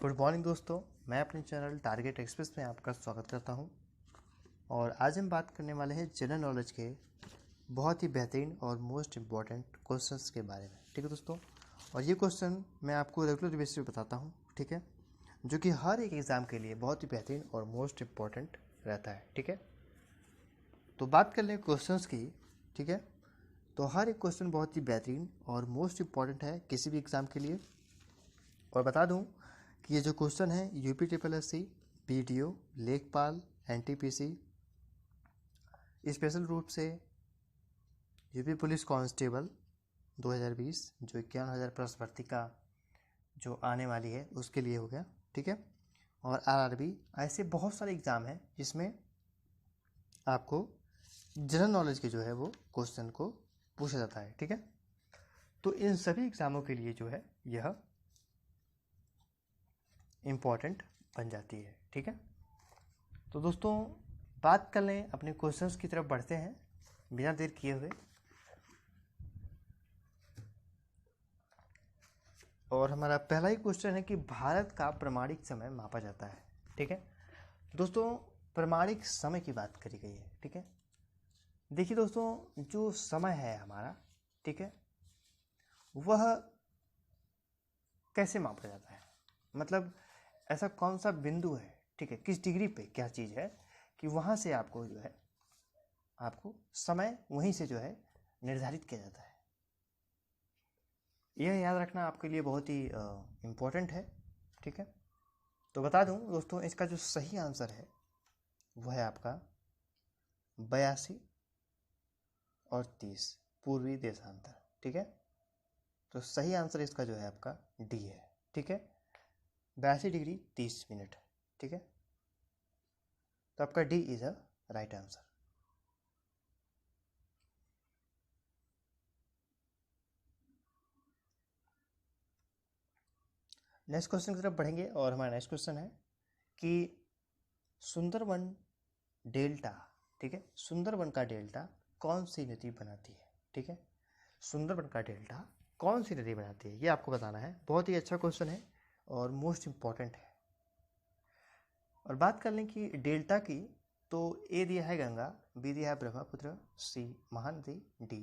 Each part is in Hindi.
गुड मॉर्निंग दोस्तों, मैं अपने चैनल टारगेट एक्सप्रेस में आपका स्वागत करता हूं। और आज हम बात करने वाले हैं जनरल नॉलेज के बहुत ही बेहतरीन और मोस्ट इम्पॉर्टेंट क्वेश्चंस के बारे में। ठीक है दोस्तों, और ये क्वेश्चन मैं आपको रेगुलर बेसिस पे बताता हूं, ठीक है, जो कि हर एक एग्ज़ाम के लिए बहुत ही बेहतरीन और मोस्ट इम्पॉर्टेंट रहता है। ठीक है, तो बात कर लें क्वेश्चंस की। ठीक है, तो हर एक क्वेश्चन बहुत ही बेहतरीन और मोस्ट इम्पॉर्टेंट है किसी भी एग्ज़ाम के लिए। और बता दूं कि ये जो क्वेश्चन है UP triple S C, BDO, लेखपाल, एनटीपीसी, स्पेशल रूप से यूपी पुलिस कांस्टेबल 2020 जो 51,000 प्लस भर्ती का जो आने वाली है उसके लिए हो गया। ठीक है, और आरआरबी, ऐसे बहुत सारे एग्ज़ाम हैं जिसमें आपको जनरल नॉलेज के जो है वो क्वेश्चन को पूछा जाता है। ठीक है, तो इन सभी एग्ज़ामों के लिए जो है यह इम्पॉर्टेंट बन जाती है। ठीक है, तो दोस्तों बात कर लें, अपने क्वेश्चंस की तरफ बढ़ते हैं बिना देर किए हुए। और हमारा पहला ही क्वेश्चन है कि भारत का प्रमाणिक समय मापा जाता है। ठीक है दोस्तों, प्रमाणिक समय की बात करी गई है। ठीक है, देखिए दोस्तों, जो समय है हमारा, ठीक है, वह कैसे मापा जाता है, मतलब ऐसा कौन सा बिंदु है, ठीक है, किस डिग्री पे क्या चीज़ है कि वहाँ से आपको जो है आपको समय वहीं से जो है निर्धारित किया जाता है। यह याद रखना आपके लिए बहुत ही इम्पोर्टेंट है। ठीक है, तो बता दूं दोस्तों, इसका जो सही आंसर है वह है आपका 82 और 30 पूर्वी देशांतर। ठीक है, तो सही आंसर इसका जो है आपका डी है। ठीक है, 82 डिग्री 30 मिनट। ठीक है, तो आपका D is a right answer. Next question की तरफ बढ़ेंगे और हमारा नेक्स्ट क्वेश्चन है कि सुंदरबन डेल्टा, ठीक है, सुंदरबन का डेल्टा कौन सी नदी बनाती है। ठीक है, सुंदरबन का डेल्टा कौन सी नदी बनाती है, ये आपको बताना है। बहुत ही अच्छा क्वेश्चन है और मोस्ट इम्पॉर्टेंट है। और बात कर लें कि डेल्टा की, तो ए दिया है गंगा, बी दिया है ब्रह्मपुत्र, सी महानदी, डी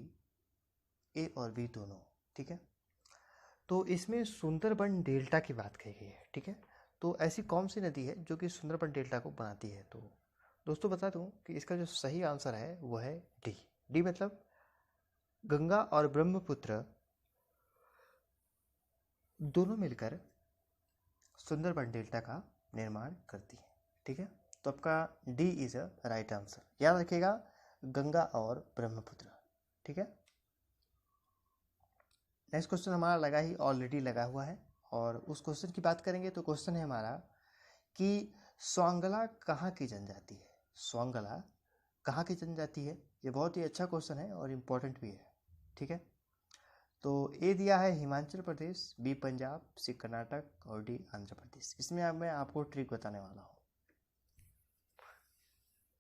ए और बी दोनों। ठीक है, तो इसमें सुंदरबन डेल्टा की बात कही गई है। ठीक है, तो ऐसी कौन सी नदी है जो कि सुंदरबन डेल्टा को बनाती है। तो दोस्तों बता दूं कि इसका जो सही आंसर है वो है डी। डी मतलब गंगा और ब्रह्मपुत्र दोनों मिलकर सुंदरबन डेल्टा का निर्माण करती है। ठीक है, तो आपका D is a right answer. याद रखिएगा, गंगा और ब्रह्मपुत्र। ठीक है, नेक्स्ट क्वेश्चन हमारा लगा ही ऑलरेडी लगा हुआ है और उस क्वेश्चन की बात करेंगे। तो क्वेश्चन है हमारा कि स्वांगला कहाँ की जनजाति है। स्वांगला कहाँ की जनजाति है, ये बहुत ही अच्छा क्वेश्चन है और इम्पोर्टेंट भी है। ठीक है, तो ए दिया है हिमाचल प्रदेश, बी पंजाब, सी कर्नाटक और डी आंध्र प्रदेश। इसमें अब मैं आपको ट्रिक बताने वाला हूँ।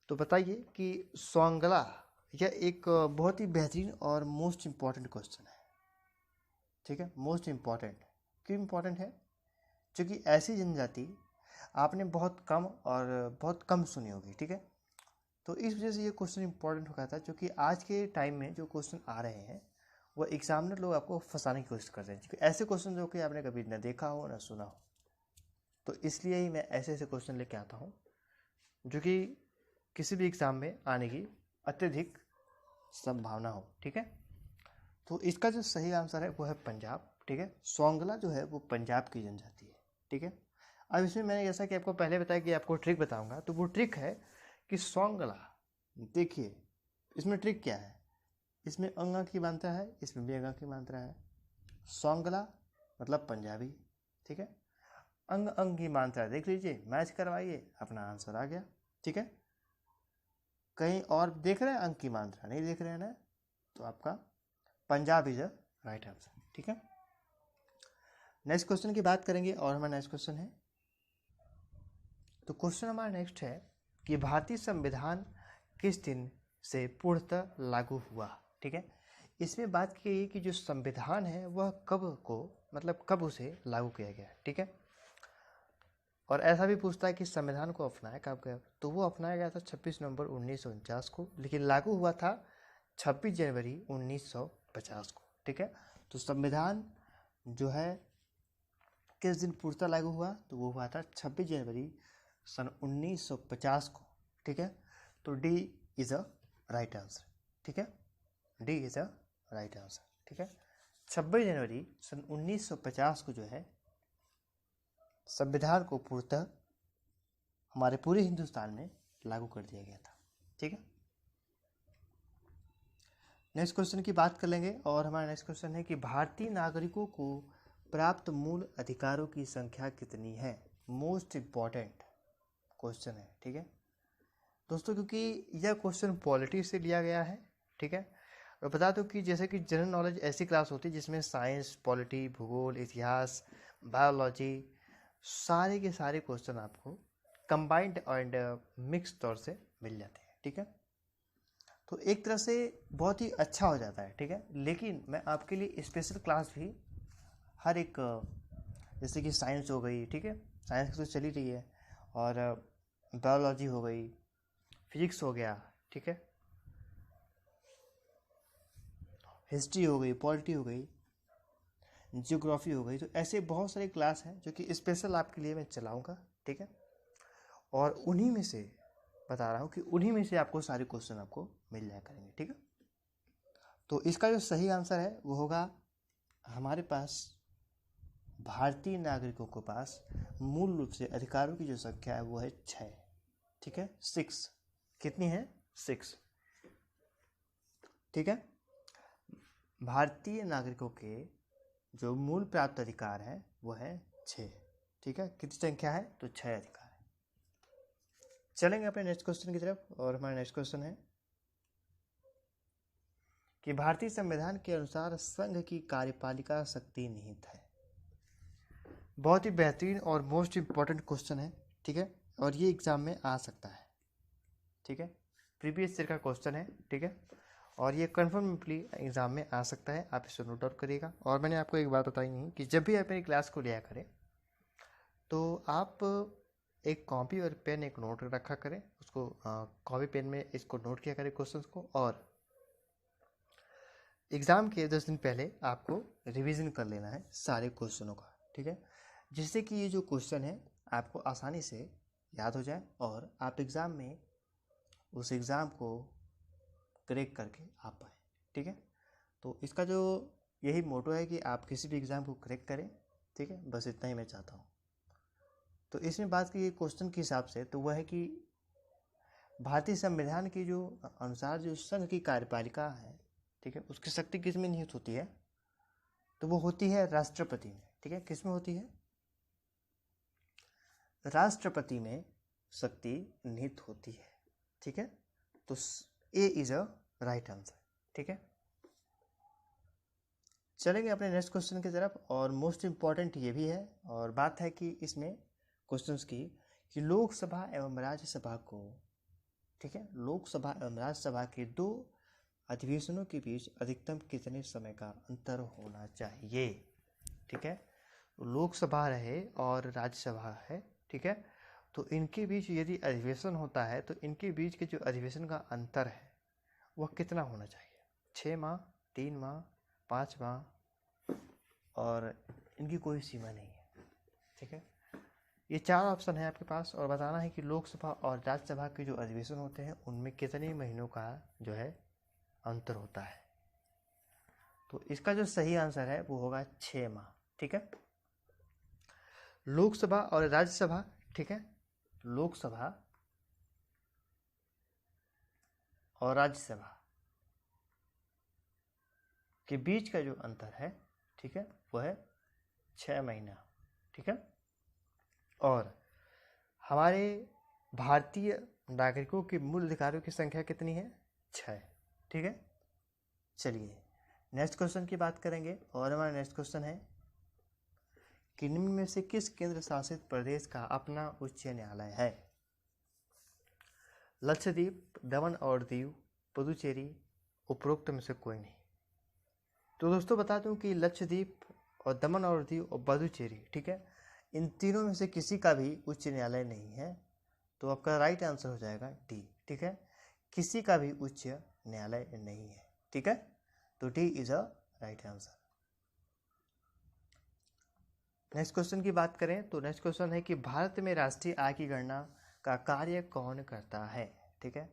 तो बताइए कि स्वांगला, यह एक बहुत ही बेहतरीन और मोस्ट इम्पॉर्टेंट क्वेश्चन है। ठीक है, मोस्ट इम्पॉर्टेंट क्यों इम्पॉर्टेंट है, क्योंकि ऐसी जनजाति आपने बहुत कम और बहुत कम सुनी होगी। ठीक है, तो इस वजह से ये क्वेश्चन इंपॉर्टेंट हो गया था, क्योंकि आज के टाइम में जो क्वेश्चन आ रहे हैं वो एग्जामिनर लोग आपको फंसाने की कोशिश करते हैं, क्योंकि ऐसे क्वेश्चन जो कि आपने कभी न देखा हो न सुना हो। तो इसलिए ही मैं ऐसे ऐसे क्वेश्चन लेके आता हूँ जो कि किसी भी एग्ज़ाम में आने की अत्यधिक संभावना हो। ठीक है, तो इसका जो सही आंसर है वो है पंजाब। ठीक है, स्वांगला जो है वो पंजाब की जनजाति है। ठीक है, अब इसमें मैंने जैसा कि आपको पहले बताया कि आपको ट्रिक बताऊंगा, तो वो ट्रिक है कि स्वांगला, देखिए इसमें ट्रिक क्या है, इसमें अंगा की मात्रा है, इसमें भी अंगा की मात्रा है। स्वांगला मतलब पंजाबी। ठीक है, अंग अंग की मात्रा देख लीजिए, मैच करवाइए, अपना आंसर आ गया। ठीक है, कहीं और देख रहे हैं अंग की मात्रा, नहीं देख रहे हैं ना, तो आपका Punjab is a right answer. ठीक है, नेक्स्ट क्वेश्चन की बात करेंगे और हमारा नेक्स्ट क्वेश्चन है, तो क्वेश्चन हमारा नेक्स्ट है कि भारतीय संविधान किस दिन से पूर्णतः लागू हुआ। ठीक है, इसमें बात की गई कि जो संविधान है वह कब को, मतलब कब उसे लागू किया गया। ठीक है, और ऐसा भी पूछता है कि संविधान को अपनाया कब गया, तो वो अपनाया गया था 26 नवंबर 1949 को, लेकिन लागू हुआ था 26 जनवरी 1950 को। ठीक है, तो संविधान जो है किस दिन पूर्णतः लागू हुआ, तो वो हुआ था 26 जनवरी सन 1950 को। ठीक है, तो D is a right answer. ठीक है, D is a right answer. ठीक है, 26 जनवरी सन 1950 को जो है संविधान को पूर्णतः हमारे पूरे हिंदुस्तान में लागू कर दिया गया था। ठीक है, नेक्स्ट क्वेश्चन की बात कर लेंगे, और हमारा नेक्स्ट क्वेश्चन है कि भारतीय नागरिकों को प्राप्त मूल अधिकारों की संख्या कितनी है। मोस्ट इम्पॉर्टेंट क्वेश्चन है। ठीक है दोस्तों, क्योंकि यह क्वेश्चन पॉलिटी से लिया गया है। ठीक है, और बता दो कि जैसे कि जनरल नॉलेज ऐसी क्लास होती है जिसमें साइंस, पॉलिटी, भूगोल, इतिहास, बायोलॉजी, सारे के सारे क्वेश्चन आपको कंबाइंड एंड मिक्स तौर से मिल जाते हैं। ठीक है, तो एक तरह से बहुत ही अच्छा हो जाता है। ठीक है, लेकिन मैं आपके लिए स्पेशल क्लास भी हर एक, जैसे कि साइंस हो गई, ठीक है, साइंस तो चली रही है, और बायोलॉजी हो गई, फिजिक्स हो गया, ठीक है, हिस्ट्री हो गई, पॉलिटी हो गई, जियोग्राफी हो गई, तो ऐसे बहुत सारे क्लास हैं जो कि स्पेशल आपके लिए मैं चलाऊंगा। ठीक है, और उन्हीं में से बता रहा हूँ कि उन्हीं में से आपको सारे क्वेश्चन आपको मिल जाया करेंगे। ठीक है, तो इसका जो सही आंसर है वो होगा, हमारे पास भारतीय नागरिकों के पास मूल रूप से अधिकारों की जो संख्या है वो है 6। ठीक है, 6। कितनी है? 6। ठीक है, भारतीय नागरिकों के जो मूल प्राप्त अधिकार है वो है 6। ठीक है, कितनी संख्या है? तो 6 अधिकार है। चलेंगे अपने नेक्स्ट क्वेश्चन की तरफ, और हमारा नेक्स्ट क्वेश्चन है कि भारतीय संविधान के अनुसार संघ की कार्यपालिका शक्ति निहित है। बहुत ही बेहतरीन और मोस्ट इम्पॉर्टेंट क्वेश्चन है। ठीक है, और ये एग्जाम में आ सकता है। ठीक है, प्रीवियस ईयर का क्वेश्चन है। ठीक है, और ये कन्फर्मली एग्जाम में आ सकता है, आप इसे नोट डाउन करिएगा। और मैंने आपको एक बात बताई नहीं कि जब भी आप मेरी क्लास को लिया करें तो आप एक कॉपी और पेन, एक नोट रखा करें, उसको कॉपी पेन में इसको नोट किया करें क्वेश्चंस को, और एग्ज़ाम के 10 दिन पहले आपको रिवीजन कर लेना है सारे क्वेश्चनों का। ठीक है, जिससे कि ये जो क्वेश्चन है आपको आसानी से याद हो जाए और आप एग्ज़ाम में उस एग्ज़ाम को क्रैक करके आ पाए। ठीक है, तो इसका जो यही मोटो है कि आप किसी भी एग्ज़ाम को क्रैक करें। ठीक है, बस इतना ही मैं चाहता हूँ। तो इसमें बात की क्वेश्चन के हिसाब से, तो वह है कि भारतीय संविधान की जो अनुसार जो संघ की कार्यपालिका है, ठीक है, उसकी शक्ति किस में निहित होती है? तो वो होती है राष्ट्रपति में। ठीक है, किस में होती है? राष्ट्रपति में शक्ति निहित होती है। ठीक है, तो ए इज अ राइट आंसर। ठीक है, चलेंगे अपने नेक्स्ट क्वेश्चन की तरफ, और मोस्ट इम्पॉर्टेंट ये भी है, और बात है कि इसमें क्वेश्चंस की कि लोकसभा एवं राज्यसभा को, ठीक है, लोकसभा एवं राज्यसभा के 2 अधिवेशनों के बीच अधिकतम कितने समय का अंतर होना चाहिए? ठीक है, लोकसभा रहे और राज्यसभा है, ठीक है, तो इनके बीच यदि अधिवेशन होता है तो इनके बीच के जो अधिवेशन का अंतर है वह कितना होना चाहिए? 6 माह, 3 माह, 5 माह, और इनकी कोई सीमा नहीं है। ठीक है, ये 4 ऑप्शन है आपके पास, और बताना है कि लोकसभा और राज्यसभा के जो अधिवेशन होते हैं उनमें कितने महीनों का जो है अंतर होता है। तो इसका जो सही आंसर है वो होगा 6 माह। ठीक है, लोकसभा और राज्यसभा, ठीक है, लोकसभा और राज्यसभा के बीच का जो अंतर है, ठीक है, वो है 6 महीना। ठीक है, और हमारे भारतीय नागरिकों के मूल अधिकारों की संख्या कितनी है? 6। ठीक है, चलिए नेक्स्ट क्वेश्चन की बात करेंगे, और हमारा नेक्स्ट क्वेश्चन है कि निम्न में से किस केंद्र शासित प्रदेश का अपना उच्च न्यायालय है? लक्षद्वीप, दमन और दीव, पुदुचेरी, उपरोक्त में से कोई नहीं। तो दोस्तों बता दूं कि लक्षद्वीप और दमन और दीव और पुदुचेरी, ठीक है, इन तीनों में से किसी का भी उच्च न्यायालय नहीं है, तो आपका राइट आंसर हो जाएगा डी। ठीक है, किसी का भी उच्च न्यायालय नहीं है। ठीक है, तो D is a right answer. Next question की बात करें तो नेक्स्ट क्वेश्चन है कि भारत में राष्ट्रीय आय की गणना का कार्य कौन करता है। ठीक है,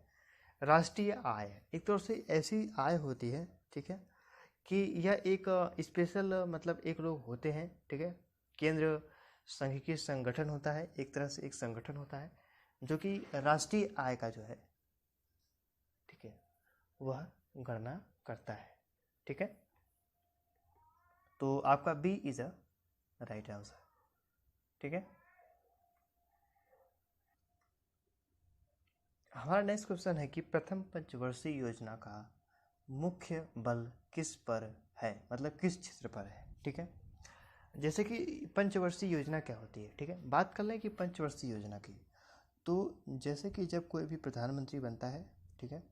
राष्ट्रीय आय एक तौर से ऐसी आय होती है, ठीक है, कि यह एक स्पेशल मतलब एक लोग होते हैं, ठीक है, केंद्र सांख्यिकी संगठन होता है, एक तरह से एक संगठन होता है जो कि राष्ट्रीय आय का जो है, ठीक है, वह गणना करता है। ठीक है, तो आपका B is a right answer. ठीक है, हमारा नेक्स्ट क्वेश्चन है कि प्रथम पंचवर्षीय योजना का मुख्य बल किस पर है, मतलब किस क्षेत्र पर है। ठीक है, जैसे कि पंचवर्षीय योजना क्या होती है, ठीक है, बात कर लें कि पंचवर्षीय योजना की, तो जैसे कि जब कोई भी प्रधानमंत्री बनता है, ठीक है,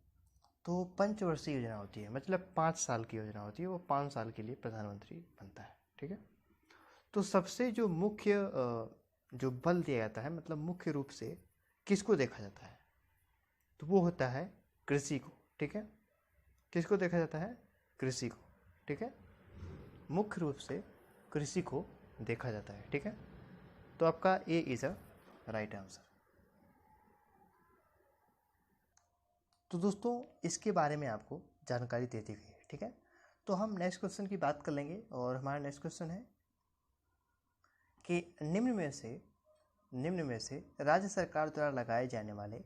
तो पंचवर्षीय योजना होती है, मतलब 5 साल की योजना होती है, वो 5 साल के लिए प्रधानमंत्री बनता है। ठीक है, तो सबसे जो मुख्य जो बल दिया जाता है, मतलब मुख्य रूप से किसको देखा जाता है, तो वो होता है कृषि को। ठीक है, किसको देखा जाता है, कृषि को। ठीक है, मुख्य रूप से कृषि को देखा जाता है। ठीक है, तो आपका ए इज अ राइट आंसर। तो दोस्तों इसके बारे में आपको जानकारी दे दी गई है। ठीक है, तो हम नेक्स्ट क्वेश्चन की बात कर लेंगे, और हमारा नेक्स्ट क्वेश्चन है कि निम्न में से राज्य सरकार द्वारा लगाए जाने वाले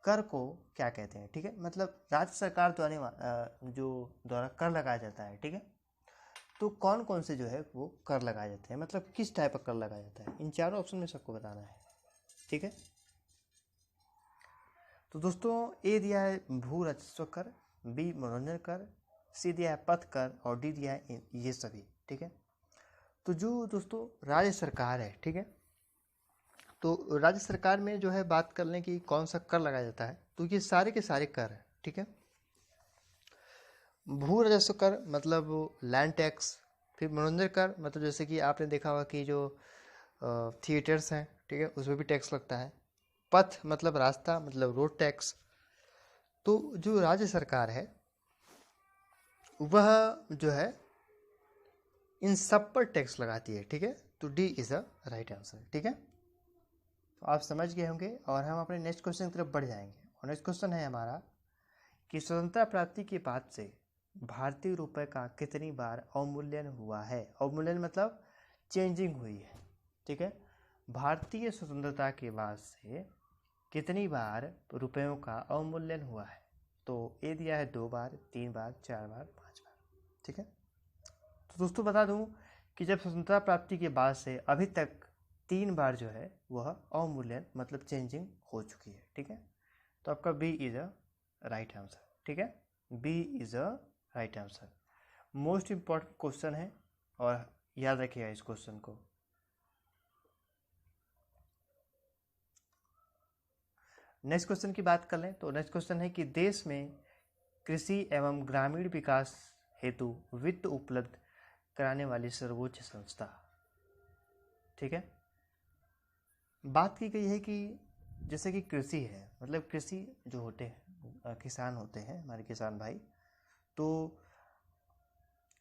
कर को क्या कहते हैं। ठीक है, मतलब राज्य सरकार द्वारा कर लगाया जाता है। ठीक है, तो कौन कौन से जो है वो कर लगाए जाते हैं, मतलब किस टाइप का कर लगाया जाता है, इन चारों ऑप्शन में सबको बताना है। ठीक है, तो दोस्तों ए दिया है भू राजस्व कर, बी मनोरंजन कर, सी दिया है पथ कर, और डी दिया है ये सभी। ठीक है, तो जो दोस्तों राज्य सरकार है, ठीक है, तो राज्य सरकार में जो है बात कर लें कि कौन सा कर लगाया जाता है, तो ये सारे के सारे कर है। ठीक है, भू राजस्व कर मतलब लैंड टैक्स, फिर मनोरंजन कर मतलब जैसे कि आपने देखा होगा कि जो थिएटर्स हैं, ठीक है, उसमें भी टैक्स लगता है। पथ मतलब रास्ता, मतलब रोड टैक्स। तो जो राज्य सरकार है वह जो है इन सब पर टैक्स लगाती है। ठीक है, तो D is a right answer. ठीक है, तो आप समझ गए होंगे, और हम अपने नेक्स्ट क्वेश्चन की तरफ बढ़ जाएंगे। और नेक्स्ट क्वेश्चन है हमारा कि स्वतंत्रता प्राप्ति के बाद से भारतीय रुपए का कितनी बार अवमूल्यन हुआ है। अवमूल्यन मतलब चेंजिंग हुई है। ठीक है, भारतीय स्वतंत्रता के बाद से कितनी बार रुपयों का अवमूल्यन हुआ है, तो ए दिया है 2 बार, 3 बार, 4 बार, 5 बार। ठीक है, तो दोस्तों बता दूं कि जब स्वतंत्रता प्राप्ति के बाद से अभी तक 3 बार जो है वह अवमूल्यन मतलब चेंजिंग हो चुकी है। ठीक है, तो आपका B is a right answer. ठीक है, B is a right answer. Most important question है, और याद रखिएगा इस क्वेश्चन को। नेक्स्ट क्वेश्चन की बात कर लें तो नेक्स्ट क्वेश्चन है कि देश में कृषि एवं ग्रामीण विकास हेतु वित्त उपलब्ध कराने वाली सर्वोच्च संस्था। ठीक है, बात की गई है कि जैसे कि कृषि है, मतलब कृषि जो होते हैं किसान होते हैं हमारे किसान भाई, तो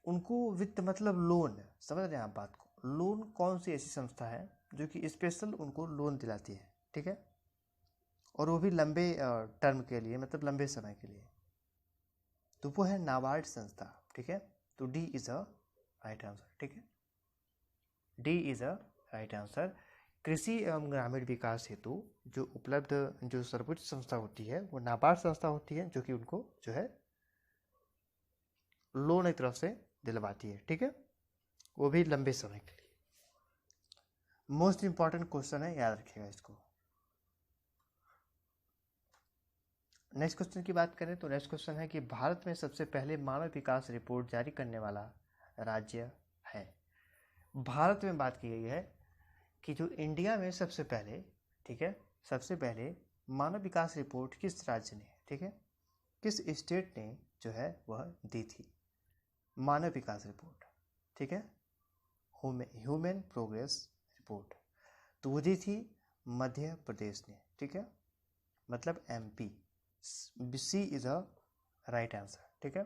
उनको वित्त मतलब लोन, समझ रहे हैं आप बात को, लोन कौन सी ऐसी संस्था है जो कि स्पेशल उनको लोन दिलाती है। ठीक है, और वो भी लंबे टर्म के लिए, मतलब लंबे समय के लिए, तो वो है नाबार्ड संस्था। ठीक है, तो D is a right answer. ठीक है, D is a right answer. कृषि एवं ग्रामीण विकास हेतु जो उपलब्ध जो सर्वोच्च संस्था होती है वो नाबार्ड संस्था होती है, जो कि उनको जो है लोन एक तरफ से दिलवाती है। ठीक है, वो भी लंबे समय के लिए। मोस्ट इंपॉर्टेंट क्वेश्चन है, याद रखिएगा इसको। नेक्स्ट क्वेश्चन की बात करें तो नेक्स्ट क्वेश्चन है कि भारत में सबसे पहले मानव विकास रिपोर्ट जारी करने वाला राज्य है। भारत में बात की गई है कि जो इंडिया में सबसे पहले, ठीक है, सबसे पहले मानव विकास रिपोर्ट किस राज्य ने, ठीक है, किस स्टेट ने जो है वह दी थी मानव विकास रिपोर्ट। ठीक है, ह्यूमन प्रोग्रेस रिपोर्ट, तो वो दी थी मध्य प्रदेश ने, ठीक है, मतलब MP. C is a right answer, ठीक है,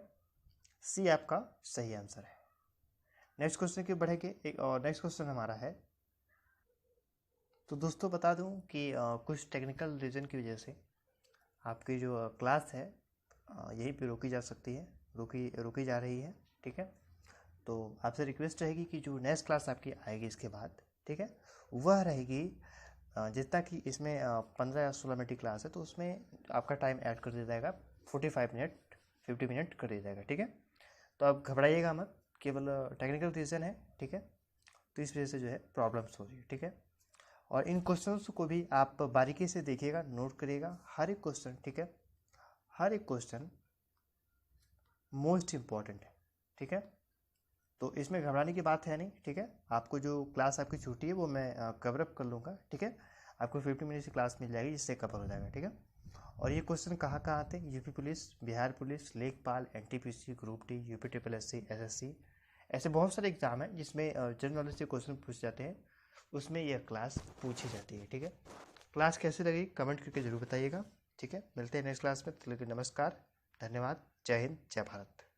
सी आपका सही आंसर है। नेक्स्ट क्वेश्चन की बढ़ेंगे, एक और नेक्स्ट क्वेश्चन हमारा है। तो दोस्तों बता दूं कि कुछ टेक्निकल रीज़न की वजह से आपकी जो क्लास है यहीं पे रोकी जा सकती है, रोकी जा रही है, ठीक है। तो आपसे रिक्वेस्ट रहेगी कि जो नेक्स्ट क्लास आपकी आएगी इसके बाद, ठीक है, वह रहेगी जितना कि इसमें 15 या 16 मिनट की क्लास है, तो उसमें आपका टाइम ऐड कर दिया जाएगा, 45 मिनट 50 मिनट कर दिया जाएगा, ठीक है। तो आप घबराइएगा मत, केवल टेक्निकल रीज़न है, ठीक है, तो इस वजह से जो है प्रॉब्लम्स हो रही है, ठीक है। और इन क्वेश्चंस को भी आप बारीकी से देखिएगा, नोट करिएगा हर एक क्वेश्चन, ठीक है, हर एक क्वेश्चन मोस्ट इम्पॉर्टेंट है, ठीक है। तो इसमें घबराने की बात है नहीं, ठीक है। आपको जो क्लास आपकी छूटी है वो मैं कवर अप कर लूँगा, ठीक है। आपको 50 मिनट की क्लास मिल जाएगी जिससे कवर हो जाएगा, ठीक है। और ये क्वेश्चन कहाँ आते हैं, यूपी पुलिस, बिहार पुलिस, लेखपाल, NTPC, group D, UP triple SC, SSC, ऐसे बहुत सारे एग्जाम हैं जिसमें जनरल नॉलेज से क्वेश्चन पूछ जाते हैं, उसमें यह क्लास पूछी जाती है, ठीक है। क्लास कैसी लगी कमेंट करके जरूर बताइएगा, ठीक है। मिलते हैं नेक्स्ट क्लास में, तो नमस्कार, धन्यवाद, जय हिंद, जय भारत।